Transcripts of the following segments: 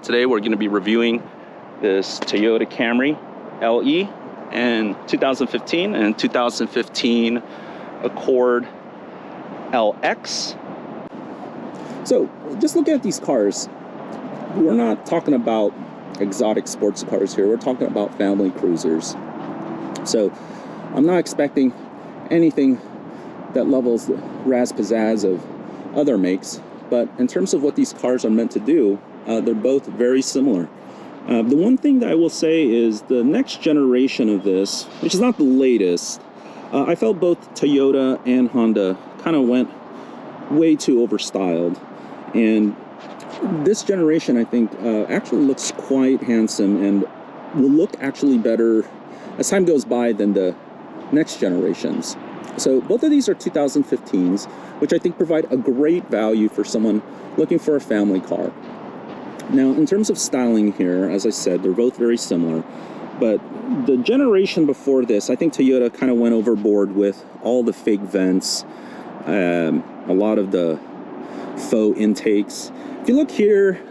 Today we're going to be reviewing this Toyota Camry LE and 2015 and 2015 Accord LX. So just look at these cars. We're not talking about exotic sports cars here. We're talking about family cruisers. So I'm not expecting anything that levels the razz-pizzazz of other makes, but in terms of what these cars are meant to do, they're both very similar. The one thing that I will say is the next generation of this, which is not the latest, I felt both Toyota and Honda kind of went way too overstyled, and this generation I think actually looks quite handsome and will look actually better as time goes by than the next generations. So both of these are 2015s, which I think provide a great value for someone looking for a family car. Now, in terms of styling here, as I said, they're both very similar, but the generation before this, I think Toyota kind of went overboard with all the fake vents, a lot of the faux intakes. If you look here,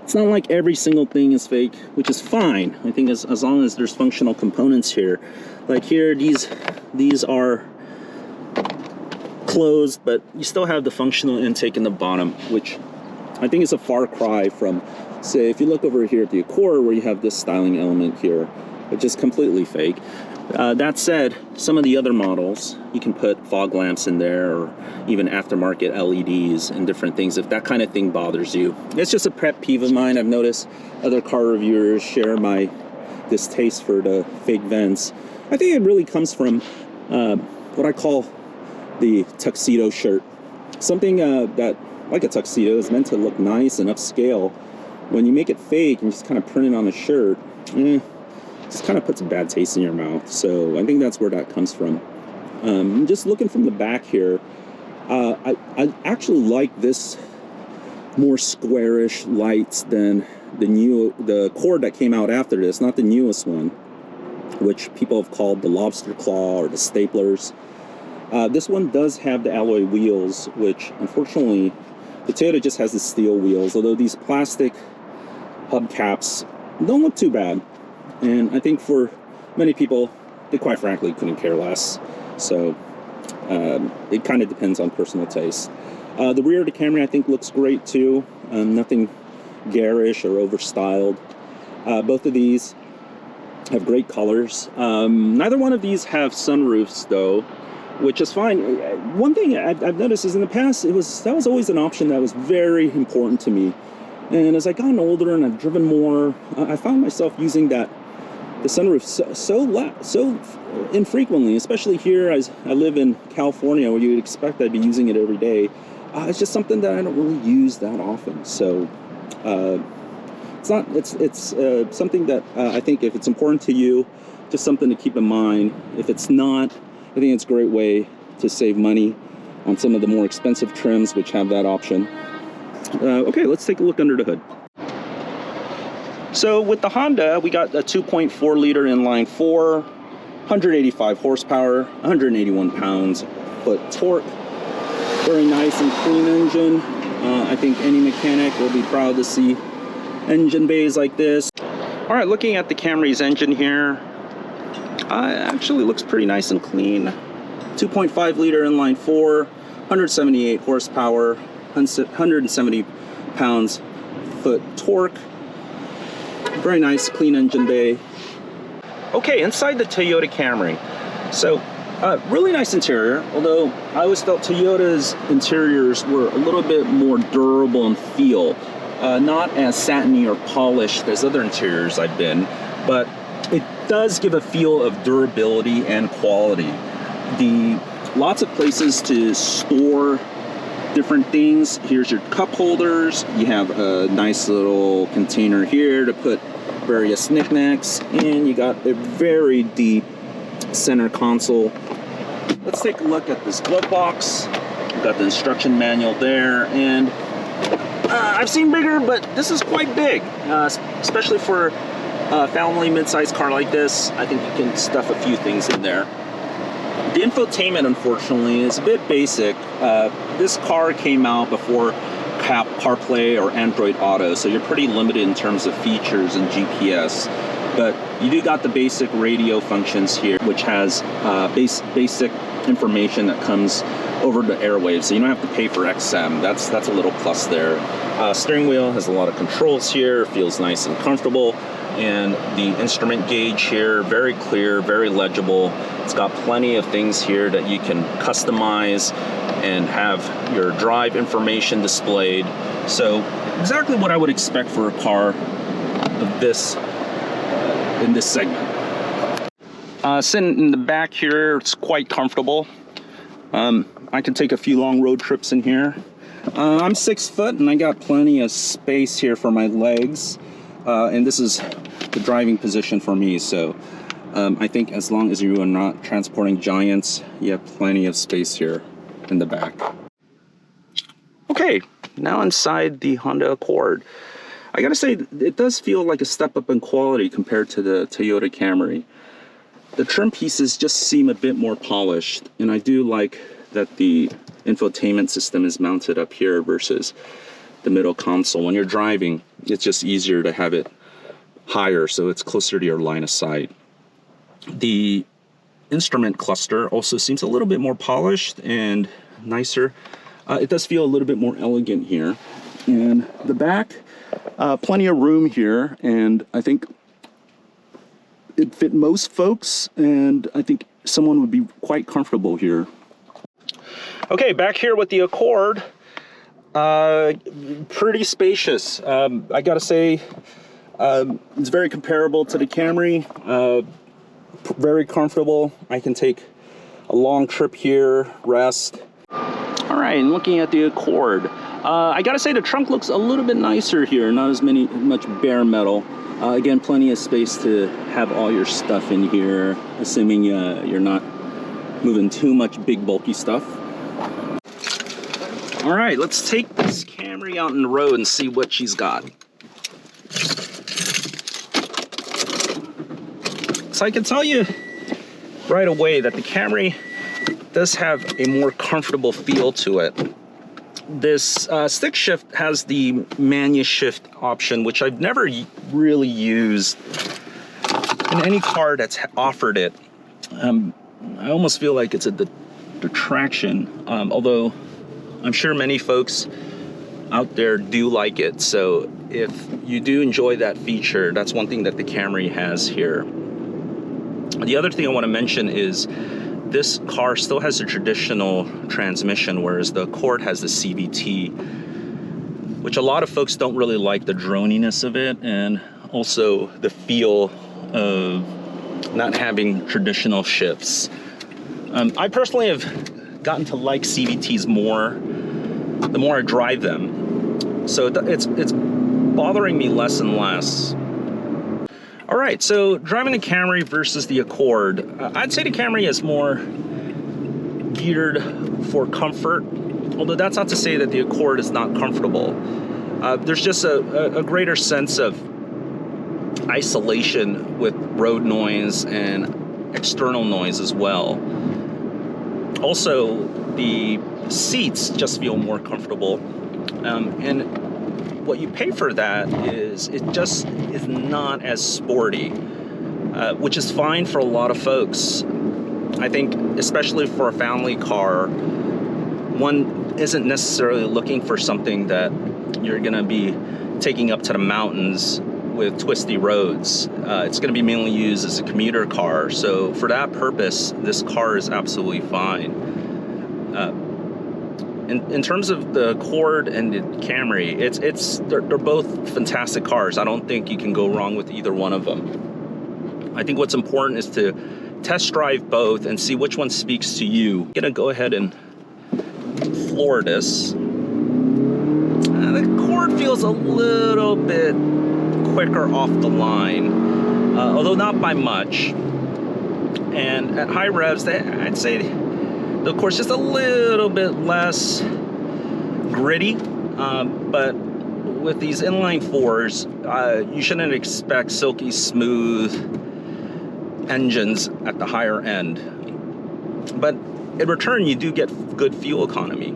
it's not like every single thing is fake, which is fine. I think as long as there's functional components here. Like here, these are closed, but you still have the functional intake in the bottom, which I think is a far cry from, say, if you look over here at the Accord, where you have this styling element here, which is completely fake. That said, some of the other models, you can put fog lamps in there, or even aftermarket LEDs and different things, if that kind of thing bothers you. It's just a pet peeve of mine. I've noticed other car reviewers share my distaste for the fake vents. I think it really comes from what I call the tuxedo shirt. Something that, like a tuxedo, is meant to look nice and upscale. When you make it fake and just kind of print it on a shirt, just kind of puts a bad taste in your mouth. So I think that's where that comes from. Just looking from the back here, I actually like this more squarish lights than the Accord that came out after this, not the newest one, which people have called the lobster claw or the staplers. This one does have the alloy wheels, which unfortunately the Toyota just has the steel wheels, although these plastic hubcaps don't look too bad. And I think for many people, they quite frankly couldn't care less. So it kind of depends on personal taste. The rear of the Camry I think looks great too. Nothing garish or overstyled. Both of these have great colors. Neither one of these have sunroofs though, which is fine. One thing I've noticed is in the past, that was always an option that was very important to me. And as I've gotten older and I've driven more, I found myself using the sunroof so infrequently, especially here as I live in California, where you would expect I'd be using it every day. It's just something that I don't really use that often. So it's something that I think if it's important to you, just something to keep in mind. If it's not, I think it's a great way to save money on some of the more expensive trims which have that option. Okay, let's take a look under the hood. So with the Honda, we got a 2.4 liter inline 4, 185 horsepower, 181 pounds-foot torque. Very nice and clean engine. I think any mechanic will be proud to see engine bays like this. All right, looking at the Camry's engine here, it actually looks pretty nice and clean. 2.5 liter inline 4, 178 horsepower, 170 pounds-foot torque. Very nice, clean engine bay. Okay, inside the Toyota Camry. So, really nice interior, although I always felt Toyota's interiors were a little bit more durable in feel. Not as satiny or polished as other interiors I've been, but it does give a feel of durability and quality. Lots of places to store different things. Here's your cup holders. You have a nice little container here to put various knickknacks, and you got a very deep center console. Let's take a look at this glove box. We've got the instruction manual there, and I've seen bigger, but this is quite big, especially for a family mid-sized car like this. I think you can stuff a few things in there. The infotainment, unfortunately, is a bit basic. This car came out before CarPlay or Android Auto, so you're pretty limited in terms of features and GPS. But you do got the basic radio functions here, which has basic information that comes over the airwaves, so you don't have to pay for XM. That's a little plus there. Steering wheel has a lot of controls here, feels nice and comfortable, and the instrument gauge here, very clear, very legible. It's got plenty of things here that you can customize and have your drive information displayed. So exactly what I would expect for a car of this in this segment. Sitting in the back here, it's quite comfortable. I can take a few long road trips in here. I'm 6 foot and I got plenty of space here for my legs. And this is the driving position for me. So I think as long as you are not transporting giants, you have plenty of space here in the back. Okay, now inside the Honda Accord. I gotta say, it does feel like a step up in quality compared to the Toyota Camry. The trim pieces just seem a bit more polished, and I do like that the infotainment system is mounted up here versus the middle console. When you're driving, it's just easier to have it higher so it's closer to your line of sight. The instrument cluster also seems a little bit more polished and nicer. It does feel a little bit more elegant here. And the back, plenty of room here, and I think it fit most folks, and I think someone would be quite comfortable here. Okay, back here with the Accord, pretty spacious. I gotta say, it's very comparable to the Camry, very comfortable. I can take a long trip here, rest. All right, and looking at the Accord, I gotta say the trunk looks a little bit nicer here, not as much bare metal. Again, plenty of space to have all your stuff in here, assuming you're not moving too much big bulky stuff. All right, let's take this Camry out on the road and see what she's got. So I can tell you right away that the Camry does have a more comfortable feel to it. This stick shift has the manual shift option, which I've never really used in any car that's offered it. I almost feel like it's a detraction, although I'm sure many folks out there do like it. So if you do enjoy that feature, that's one thing that the Camry has here. The other thing I want to mention is this car still has a traditional transmission, whereas the Accord has the CVT, which a lot of folks don't really like the droniness of it, and also the feel of not having traditional shifts. I personally have gotten to like CVTs more the more I drive them, so it's bothering me less and less. All right, so driving the Camry versus the Accord, I'd say the Camry is more geared for comfort, although that's not to say that the Accord is not comfortable. There's just a greater sense of isolation with road noise and external noise as well. Also, the seats just feel more comfortable, and what you pay for that is it just is not as sporty, which is fine for a lot of folks. I think especially for a family car, one isn't necessarily looking for something that you're gonna be taking up to the mountains with twisty roads. It's gonna be mainly used as a commuter car, so for that purpose this car is absolutely fine. In terms of the Accord and the Camry, they're both fantastic cars. I don't think you can go wrong with either one of them. I think what's important is to test drive both and see which one speaks to you. I'm gonna go ahead and floor this. The Accord feels a little bit quicker off the line, although not by much. And at high revs, I'd say the Accord's just a little bit less gritty, but with these inline fours, you shouldn't expect silky smooth engines at the higher end. But in return, you do get good fuel economy.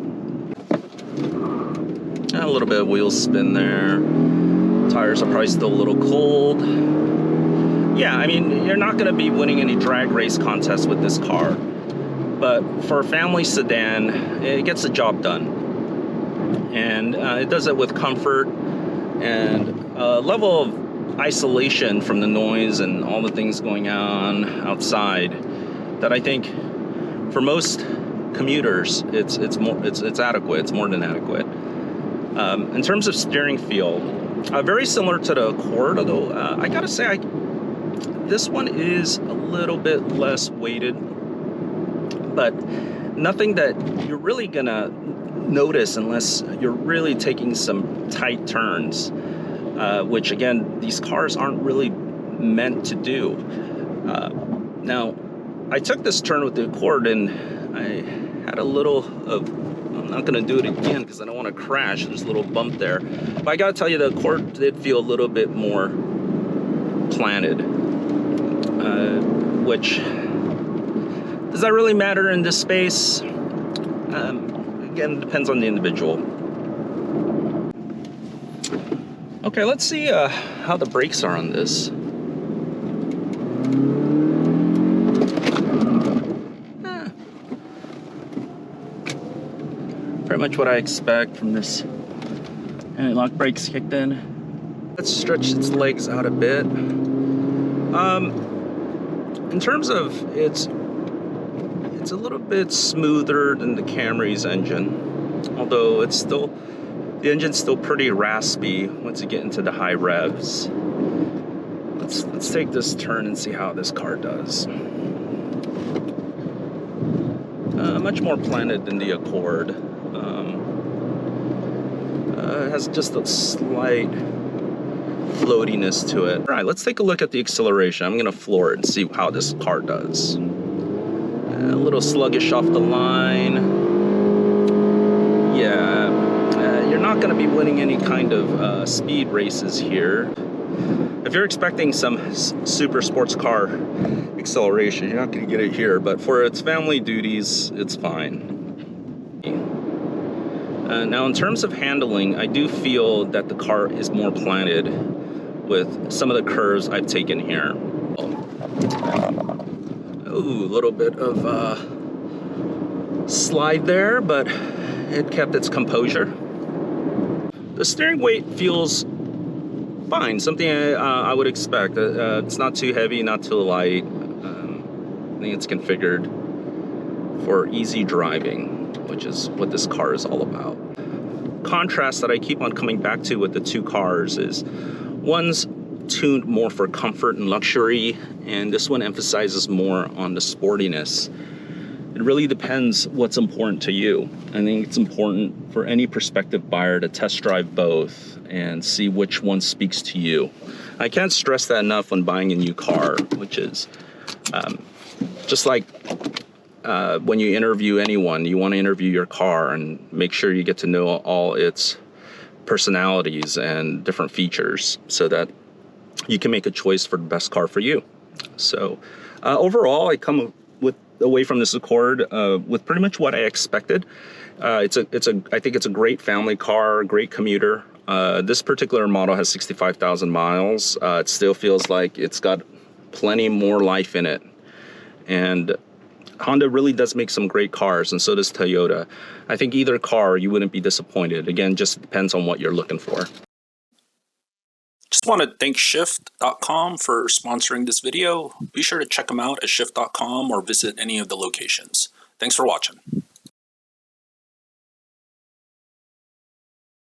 A little bit of wheel spin there. Tires are probably still a little cold. Yeah, I mean, you're not going to be winning any drag race contests with this car. But for a family sedan, it gets the job done. And it does it with comfort and a level of isolation from the noise and all the things going on outside that I think for most commuters, it's adequate. It's more than adequate. In terms of steering feel, very similar to the Accord, although I gotta say, this one is a little bit less weighted, but nothing that you're really gonna notice unless you're really taking some tight turns, which again, these cars aren't really meant to do. Now, I took this turn with the Accord and I had a little of, I'm not gonna do it again because I don't want to crash. There's a little bump there. But I gotta tell you, the Accord did feel a little bit more planted, which, does that really matter in this space? Again, depends on the individual. Okay, let's see how the brakes are on this. Pretty much what I expect from this anti-lock brakes kicked in. Let's stretch its legs out a bit. In terms of it's a little bit smoother than the Camry's engine, although it's still, the engine's still pretty raspy once you get into the high revs. Let's take this turn and see how this car does. Much more planted than the Accord. It has just a slight floatiness to it. All right, let's take a look at the acceleration. I'm gonna floor it and see how this car does. A little sluggish off the line. Yeah, you're not gonna be winning any kind of speed races here. If you're expecting some super sports car acceleration, you're not gonna get it here, but for its family duties, it's fine. Now, in terms of handling, I do feel that the car is more planted with some of the curves I've taken here. Ooh, a little bit of slide there, but it kept its composure. The steering weight feels fine, something I would expect. It's not too heavy, not too light. I think it's configured for easy driving, which is what this car is all about. Contrast that I keep on coming back to with the two cars is one's tuned more for comfort and luxury, and this one emphasizes more on the sportiness. It really depends what's important to you. I think it's important for any prospective buyer to test drive both and see which one speaks to you. I can't stress that enough when buying a new car, which is just like when you interview anyone, you want to interview your car and make sure you get to know all its personalities and different features so that you can make a choice for the best car for you. So overall, I come away from this Accord with pretty much what I expected. I think it's a great family car, great commuter. This particular model has 65,000 miles. It still feels like it's got plenty more life in it. And Honda really does make some great cars, and so does Toyota. I think either car, you wouldn't be disappointed. Again, just depends on what you're looking for. Just want to thank Shift.com for sponsoring this video. Be sure to check them out at Shift.com or visit any of the locations. Thanks for watching.